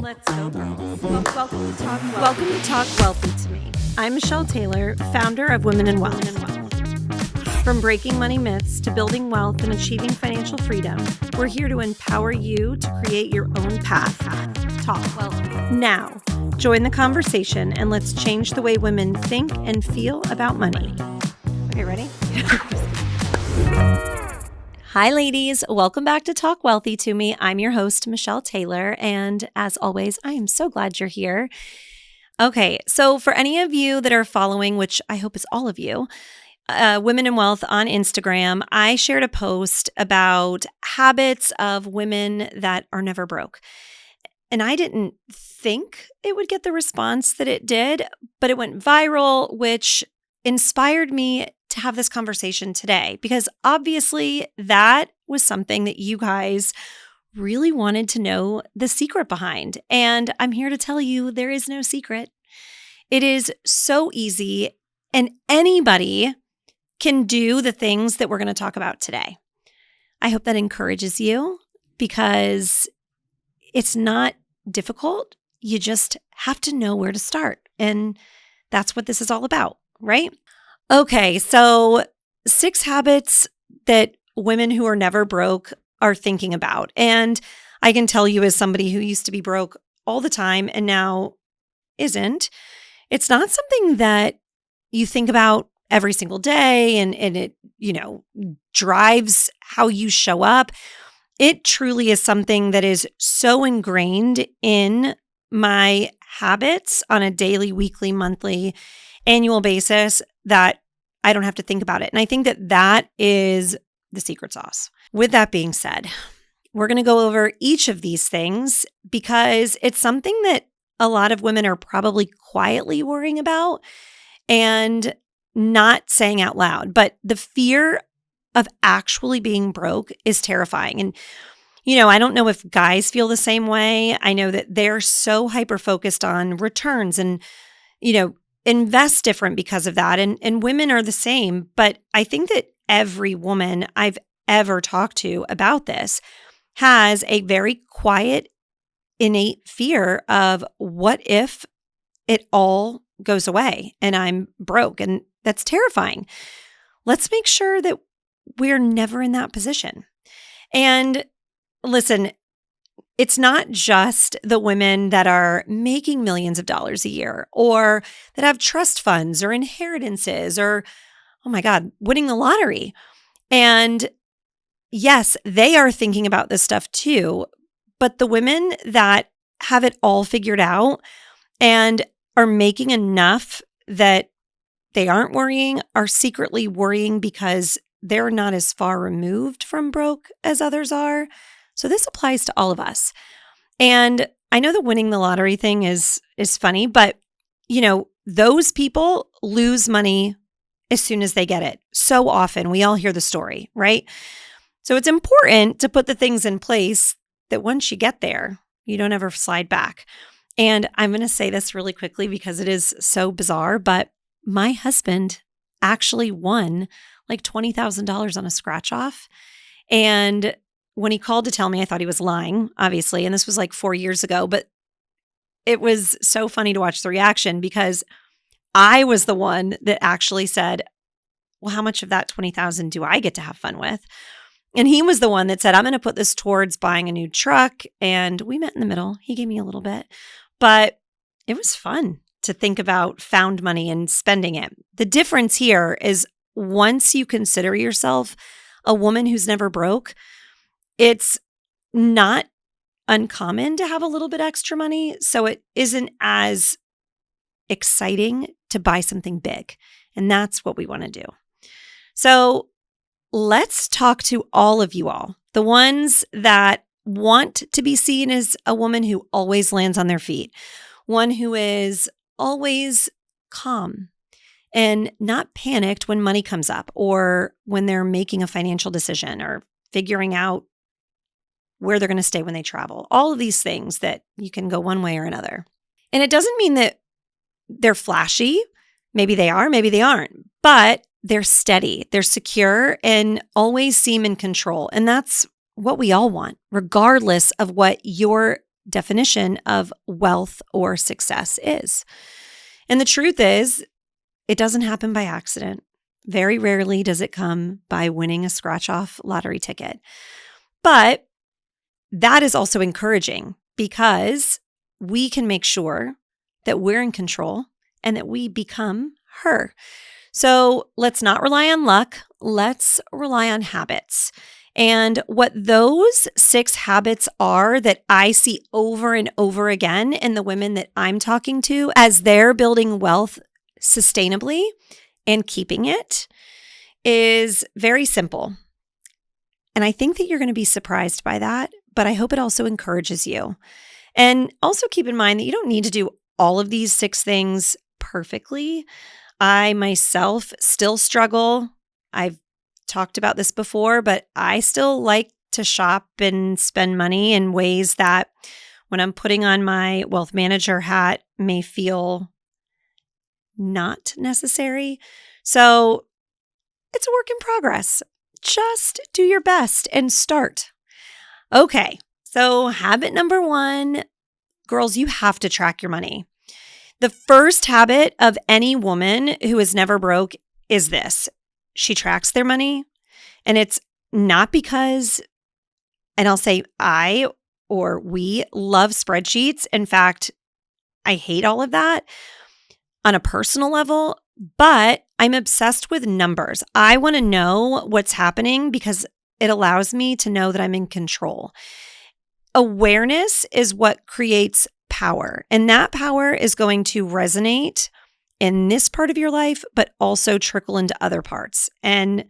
Let's go, girls. Welcome to Talk Wealthy to Me. I'm Michelle Taylor, founder of Women in Wealth. From breaking money myths to building wealth and achieving financial freedom, we're here to empower you to create your own path. Talk Wealthy. Now, join the conversation and let's change the way women think and feel about money. Okay, ready? Hi, ladies. Welcome back to Talk Wealthy to Me. I'm your host, Michelle Taylor, and as always, I am so glad you're here. Okay, so for any of you that are following, which I hope is all of you, Women in Wealth on Instagram, I shared a post about habits of women that are never broke. And I didn't think it would get the response that it did, but it went viral, which inspired me to have this conversation today, because obviously that was something that you guys really wanted to know the secret behind. And I'm here to tell you there is no secret. It is so easy, and anybody can do the things that we're going to talk about today. I hope that encourages you, because it's not difficult. You just have to know where to start. And that's what this is all about, right? Okay, so 6 habits that women who are never broke are thinking about. And I can tell you, as somebody who used to be broke all the time and now isn't, it's not something that you think about every single day and it, drives how you show up. It truly is something that is so ingrained in my habits on a daily, weekly, monthly, annual basis that I don't have to think about it. And I think that that is the secret sauce. With that being said, we're going to go over each of these things because it's something that a lot of women are probably quietly worrying about and not saying out loud. But the fear of actually being broke is terrifying. And I don't know if guys feel the same way. I know that they're so hyper-focused on returns and, invest different because of that. And women are the same. But I think that every woman I've ever talked to about this has a very quiet, innate fear of what if it all goes away and I'm broke? And that's terrifying. Let's make sure that we're never in that position. And listen, it's not just the women that are making millions of dollars a year or that have trust funds or inheritances or, oh my God, winning the lottery. And yes, they are thinking about this stuff too. But the women that have it all figured out and are making enough that they aren't worrying are secretly worrying because they're not as far removed from broke as others are. So this applies to all of us. And I know the winning the lottery thing is funny, but those people lose money as soon as they get it. So often we all hear the story, right? So it's important to put the things in place that once you get there, you don't ever slide back. And I'm going to say this really quickly because it is so bizarre, but my husband actually won like $20,000 on a scratch off. And when he called to tell me, I thought he was lying, obviously. And this was like 4 years ago, but it was so funny to watch the reaction because I was the one that actually said, well, how much of that 20,000 do I get to have fun with? And he was the one that said, I'm going to put this towards buying a new truck. And we met in the middle. He gave me a little bit, but it was fun to think about found money and spending it. The difference here is once you consider yourself a woman who's never broke, it's not uncommon to have a little bit extra money. So it isn't as exciting to buy something big. And that's what we want to do. So let's talk to all of you all, the ones that want to be seen as a woman who always lands on their feet, one who is always calm and not panicked when money comes up or when they're making a financial decision or figuring out where they're going to stay when they travel. All of these things that you can go one way or another. And it doesn't mean that they're flashy. Maybe they are, maybe they aren't, but they're steady, they're secure, and always seem in control. And that's what we all want, regardless of what your definition of wealth or success is. And the truth is, it doesn't happen by accident. Very rarely does it come by winning a scratch-off lottery ticket. But that is also encouraging because we can make sure that we're in control and that we become her. So let's not rely on luck. Let's rely on habits. And what those 6 habits are that I see over and over again in the women that I'm talking to as they're building wealth sustainably and keeping it is very simple. And I think that you're going to be surprised by that, but I hope it also encourages you. And also keep in mind that you don't need to do all of these 6 things perfectly. I myself still struggle. I've talked about this before, but I still like to shop and spend money in ways that when I'm putting on my wealth manager hat may feel not necessary. So it's a work in progress. Just do your best and start. Okay, so habit number 1, girls, you have to track your money. The first habit of any woman who is never broke is this. She tracks their money, and it's not because, and I'll say I or we love spreadsheets. In fact, I hate all of that on a personal level, but I'm obsessed with numbers. I want to know what's happening because it allows me to know that I'm in control. Awareness is what creates power, and that power is going to resonate in this part of your life, but also trickle into other parts. And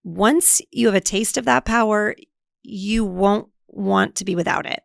once you have a taste of that power, you won't want to be without it.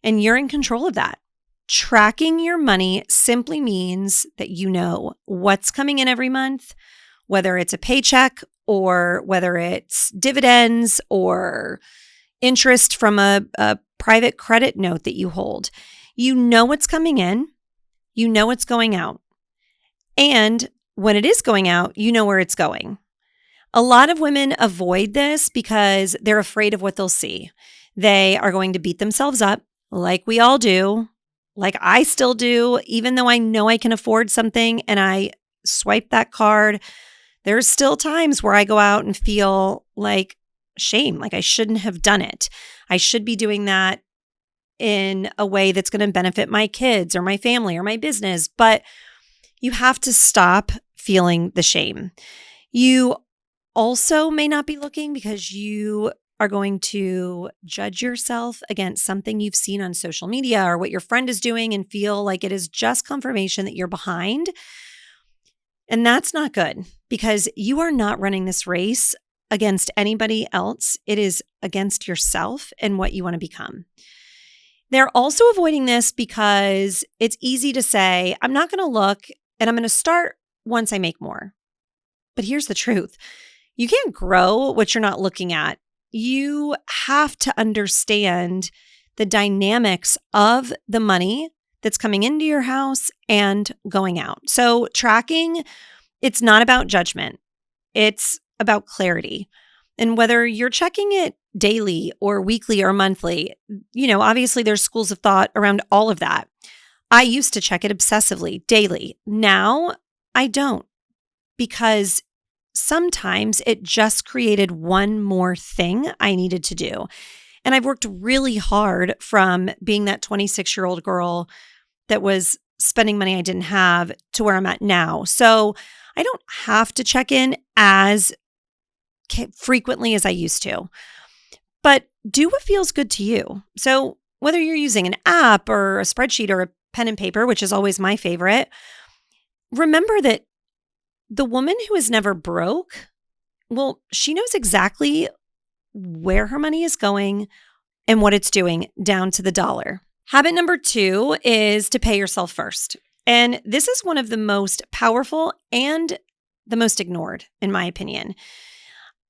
And you're in control of that. Tracking your money simply means that you know what's coming in every month, whether it's a paycheck or whether it's dividends or interest from a private credit note that you hold. You know what's coming in, you know what's going out. And when it is going out, you know where it's going. A lot of women avoid this because they're afraid of what they'll see. They are going to beat themselves up like we all do, like I still do, even though I know I can afford something and I swipe that card. There's still times where I go out and feel like shame, like I shouldn't have done it. I should be doing that in a way that's going to benefit my kids or my family or my business. But you have to stop feeling the shame. You also may not be looking because you are going to judge yourself against something you've seen on social media or what your friend is doing and feel like it is just confirmation that you're behind. And that's not good because you are not running this race against anybody else. It is against yourself and what you want to become. They're also avoiding this because it's easy to say, I'm not going to look and I'm going to start once I make more. But here's the truth. You can't grow what you're not looking at. You have to understand the dynamics of the money that's coming into your house and going out. So tracking, it's not about judgment. It's about clarity. And whether you're checking it daily or weekly or monthly, obviously there's schools of thought around all of that. I used to check it obsessively, daily. Now I don't, because sometimes it just created one more thing I needed to do. And I've worked really hard from being that 26-year-old girl that was spending money I didn't have to where I'm at now. So I don't have to check in as frequently as I used to, but do what feels good to you. So whether you're using an app or a spreadsheet or a pen and paper, which is always my favorite, remember that the woman who is never broke, well, she knows exactly where her money is going and what it's doing down to the dollar. Habit number 2 is to pay yourself first. And this is one of the most powerful and the most ignored, in my opinion.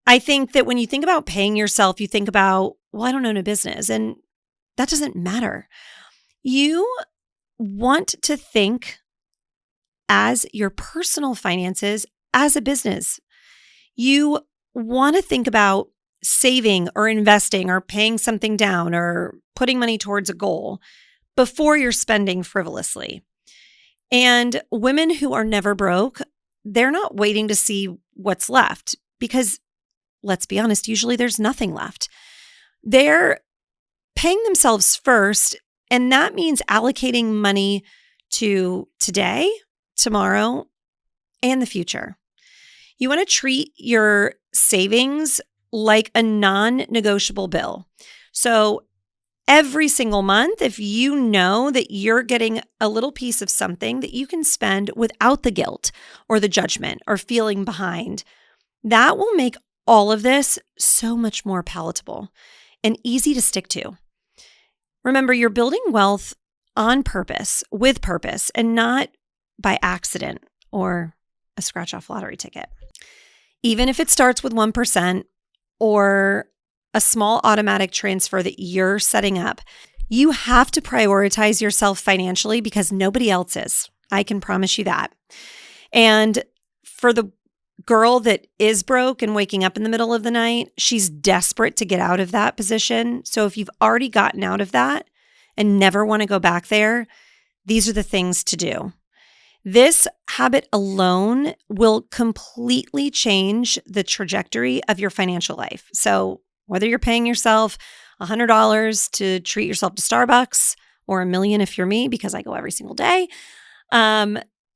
I think that when you think about paying yourself, you think about, well, I don't own a business, and that doesn't matter. You want to think as your personal finances as a business. You want to think about saving or investing or paying something down or putting money towards a goal before you're spending frivolously. And women who are never broke, they're not waiting to see what's left because, let's be honest, usually there's nothing left. They're paying themselves first, and that means allocating money to today, tomorrow, and the future. You want to treat your savings like a non-negotiable bill. So every single month, if you know that you're getting a little piece of something that you can spend without the guilt or the judgment or feeling behind, that will make all of this so much more palatable and easy to stick to. Remember, you're building wealth on purpose, with purpose, and not by accident or a scratch-off lottery ticket. Even if it starts with 1% or a small automatic transfer that you're setting up, you have to prioritize yourself financially because nobody else is. I can promise you that. And for the girl that is broke and waking up in the middle of the night, she's desperate to get out of that position. So if you've already gotten out of that and never want to go back there, these are the things to do. This habit alone will completely change the trajectory of your financial life. So whether you're paying yourself $100 to treat yourself to Starbucks or $1 million if you're me, because I go every single day,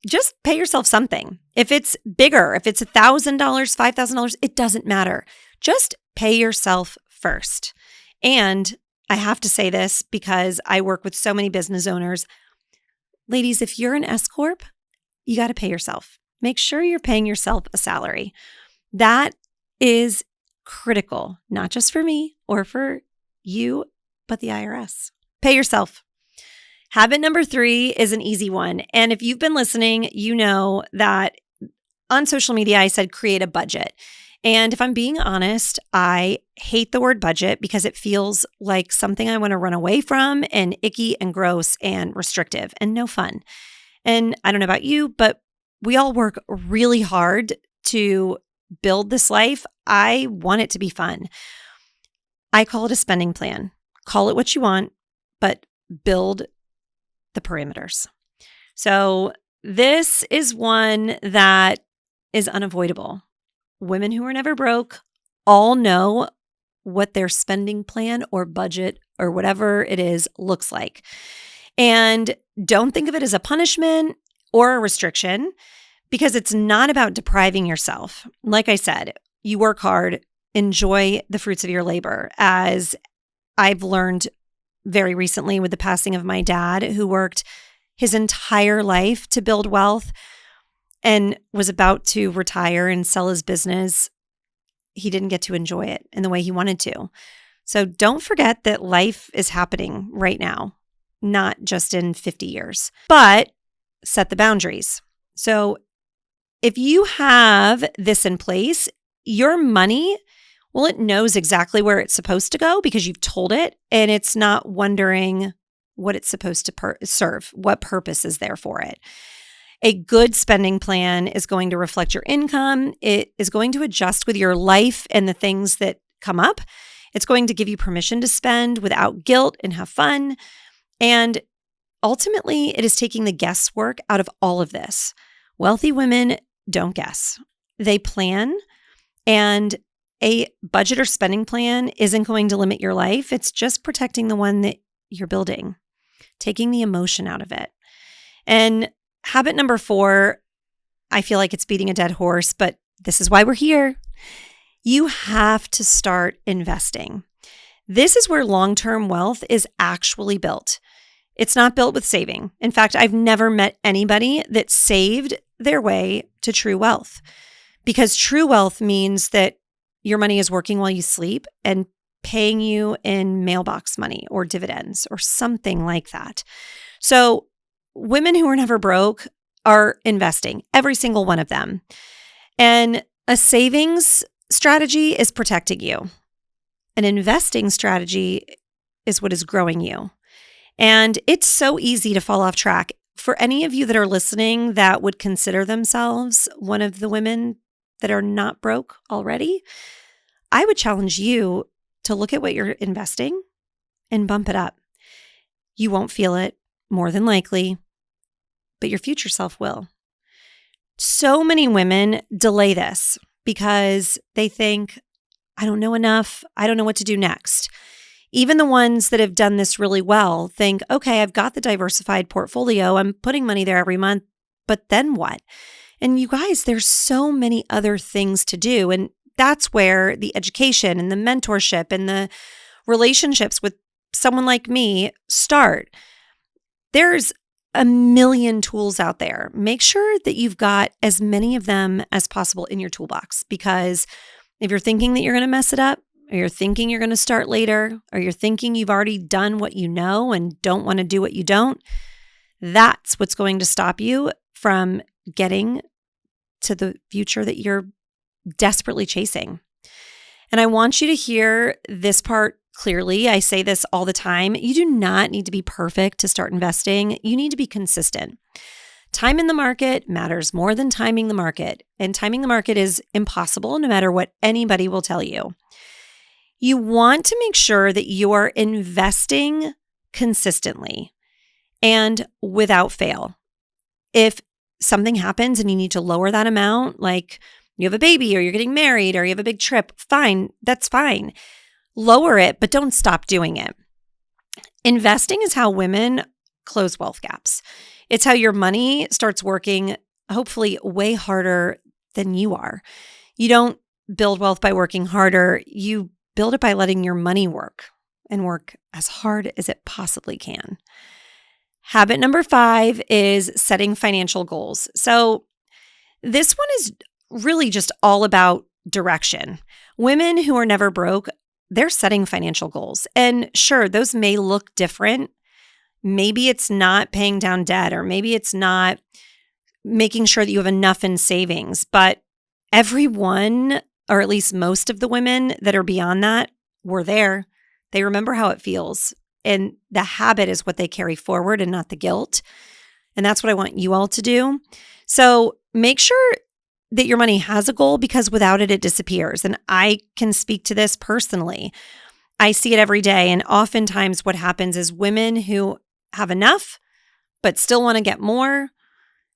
just pay yourself something. If it's bigger, if it's $1,000, $5,000, it doesn't matter. Just pay yourself first. And I have to say this because I work with so many business owners. Ladies, if you're an S Corp, you got to pay yourself. Make sure you're paying yourself a salary. That is critical, not just for me or for you, but the IRS. Pay yourself. Habit number 3 is an easy one. And if you've been listening, you know that on social media, I said create a budget. And if I'm being honest, I hate the word budget because it feels like something I want to run away from and icky and gross and restrictive and no fun. And I don't know about you, but we all work really hard to build this life. I want it to be fun. I call it a spending plan. Call it what you want, but build the parameters. So this is one that is unavoidable. Women who are never broke all know what their spending plan or budget or whatever it is looks like. And don't think of it as a punishment or a restriction because it's not about depriving yourself. Like I said, you work hard, enjoy the fruits of your labor. As I've learned very recently with the passing of my dad, who worked his entire life to build wealth and was about to retire and sell his business, he didn't get to enjoy it in the way he wanted to. So don't forget that life is happening right now, not just in 50 years, but set the boundaries. So if you have this in place, your money, well, it knows exactly where it's supposed to go because you've told it, and it's not wondering what it's supposed to serve, what purpose is there for it. A good spending plan is going to reflect your income. It is going to adjust with your life and the things that come up. It's going to give you permission to spend without guilt and have fun. And ultimately, it is taking the guesswork out of all of this. Wealthy women don't guess. They plan, and a budget or spending plan isn't going to limit your life. It's just protecting the one that you're building, taking the emotion out of it. And habit number 4, I feel like it's beating a dead horse, but this is why we're here. You have to start investing. This is where long-term wealth is actually built. It's not built with saving. In fact, I've never met anybody that saved their way to true wealth, because true wealth means that your money is working while you sleep and paying you in mailbox money or dividends or something like that. So women who are never broke are investing, every single one of them. And a savings strategy is protecting you. An investing strategy is what is growing you. And it's so easy to fall off track. For any of you that are listening that would consider themselves one of the women that are not broke already, I would challenge you to look at what you're investing and bump it up. You won't feel it, more than likely, but your future self will. So many women delay this because they think, I don't know enough. I don't know what to do next. Even the ones that have done this really well think, okay, I've got the diversified portfolio. I'm putting money there every month, but then what? And you guys, there's so many other things to do. And that's where the education and the mentorship and the relationships with someone like me start. There's a million tools out there. Make sure that you've got as many of them as possible in your toolbox, because if you're thinking that you're going to mess it up, or you're thinking you're going to start later, or you're thinking you've already done what you know and don't want to do what you don't, that's what's going to stop you from getting to the future that you're desperately chasing. And I want you to hear this part clearly. I say this all the time. You do not need to be perfect to start investing. You need to be consistent. Time in the market matters more than timing the market. And timing the market is impossible no matter what anybody will tell you. You want to make sure that you are investing consistently and without fail. If something happens and you need to lower that amount, like you have a baby or you're getting married or you have a big trip, fine, that's fine. Lower it, but don't stop doing it. Investing is how women close wealth gaps. It's how your money starts working, hopefully way harder than you are. You don't build wealth by working harder. You build it by letting your money work and work as hard as it possibly can. Habit number 5 is setting financial goals. So this one is really just all about direction. Women who are never broke, they're setting financial goals. And sure, those may look different. Maybe it's not paying down debt, or maybe it's not making sure that you have enough in savings. But everyone, or at least most of the women that are beyond that, were there. They remember how it feels. And the habit is what they carry forward and not the guilt. And that's what I want you all to do. So make sure that your money has a goal, because without it, it disappears. And I can speak to this personally. I see it every day. And oftentimes what happens is women who have enough but still want to get more,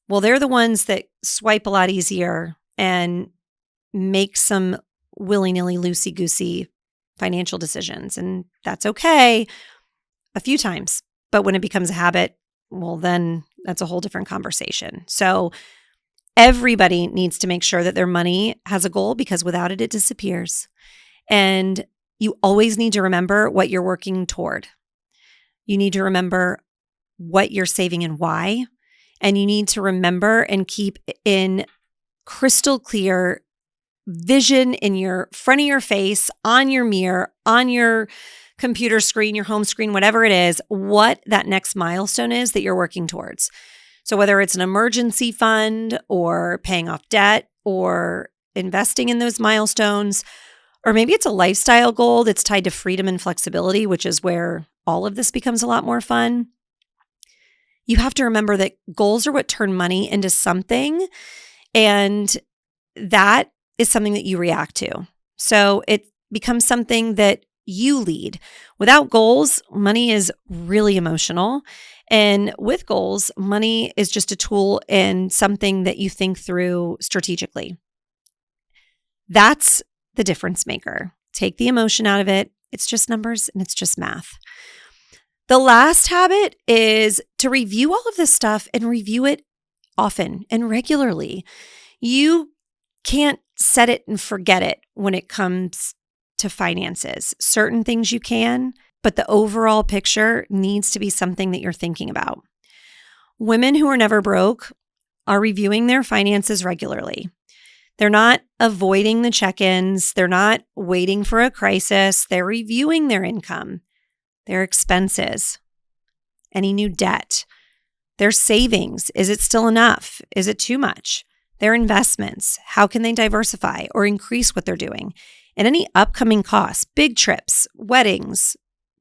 well, they're the ones that swipe a lot easier and make some willy-nilly, loosey-goosey financial decisions. And that's okay a few times. But when it becomes a habit, well, then that's a whole different conversation. So everybody needs to make sure that their money has a goal, because without it, it disappears. And you always need to remember what you're working toward. You need to remember what you're saving and why. And you need to remember and keep in crystal clear vision in your front of your face, on your mirror, on your computer screen, your home screen, whatever it is, what that next milestone is that you're working towards. So whether it's an emergency fund or paying off debt or investing in those milestones, or maybe it's a lifestyle goal that's tied to freedom and flexibility, which is where all of this becomes a lot more fun. You have to remember that goals are what turn money into something, and that is something that you react to. So it becomes something that you lead. Without goals, money is really emotional. And with goals, money is just a tool and something that you think through strategically. That's the difference maker. Take the emotion out of it. It's just numbers and it's just math. The last habit is to review all of this stuff and review it often and regularly. You can't set it and forget it when it comes to finances. Certain things you can, but the overall picture needs to be something that you're thinking about. Women who are never broke are reviewing their finances regularly. They're not avoiding the check-ins. They're not waiting for a crisis. They're reviewing their income, their expenses, any new debt, their savings. Is it still enough? Is it too much? Their investments. How can they diversify or increase what they're doing? And any upcoming costs, big trips, weddings,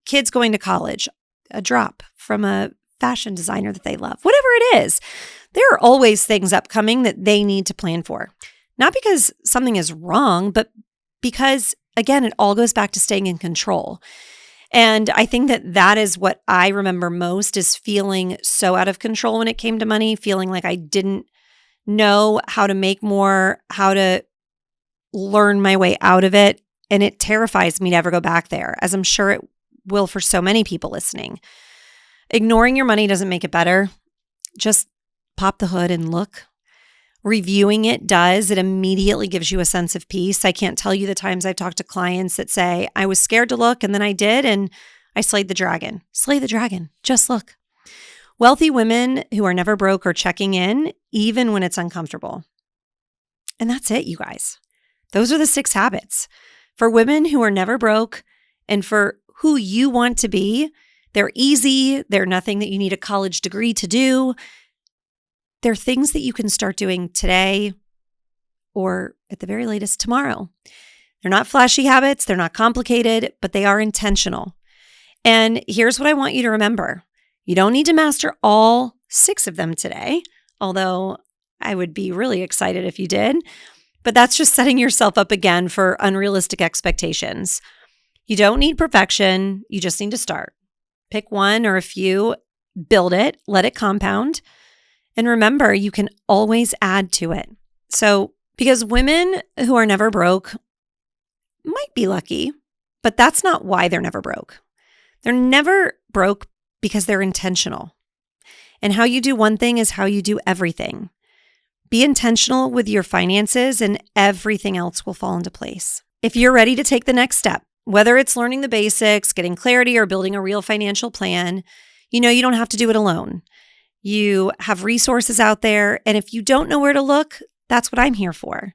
kids going to college, a drop from a fashion designer that they love, whatever it is, there are always things upcoming that they need to plan for. Not because something is wrong, but because again, it all goes back to staying in control. And I think that that is what I remember most, is feeling so out of control when it came to money, feeling like I didn't know how to make more, how to learn my way out of it. And it terrifies me to ever go back there, as I'm sure it will for so many people listening. Ignoring your money doesn't make it better. Just pop the hood and look. Reviewing it does. It immediately gives you a sense of peace. I can't tell you the times I've talked to clients that say, I was scared to look and then I did and I slayed the dragon. Slay the dragon. Just look. Wealthy women who are never broke are checking in, even when it's uncomfortable. And that's it, you guys. Those are the 6 habits. For women who are never broke and for who you want to be, they're easy. They're nothing that you need a college degree to do. They're things that you can start doing today or at the very latest tomorrow. They're not flashy habits. They're not complicated, but they are intentional. And here's what I want you to remember. You don't need to master all 6 of them today, although I would be really excited if you did. But that's just setting yourself up again for unrealistic expectations. You don't need perfection. You just need to start. Pick one or a few, build it, let it compound. And remember, you can always add to it. So, because women who are never broke might be lucky, but that's not why they're never broke. They're never broke because they're intentional. And how you do one thing is how you do everything. Be intentional with your finances and everything else will fall into place. If you're ready to take the next step, whether it's learning the basics, getting clarity, or building a real financial plan, you know you don't have to do it alone. You have resources out there, and if you don't know where to look, that's what I'm here for.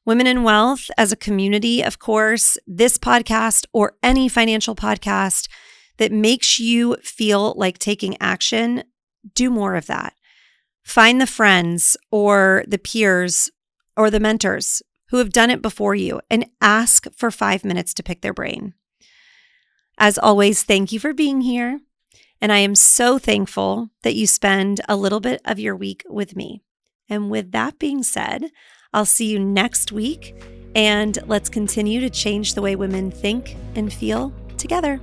Women in Wealth as a community, of course, this podcast or any financial podcast that makes you feel like taking action, do more of that. Find the friends or the peers or the mentors who have done it before you and ask for 5 minutes to pick their brain. As always, thank you for being here. And I am so thankful that you spend a little bit of your week with me. And with that being said, I'll see you next week, and let's continue to change the way women think and feel together.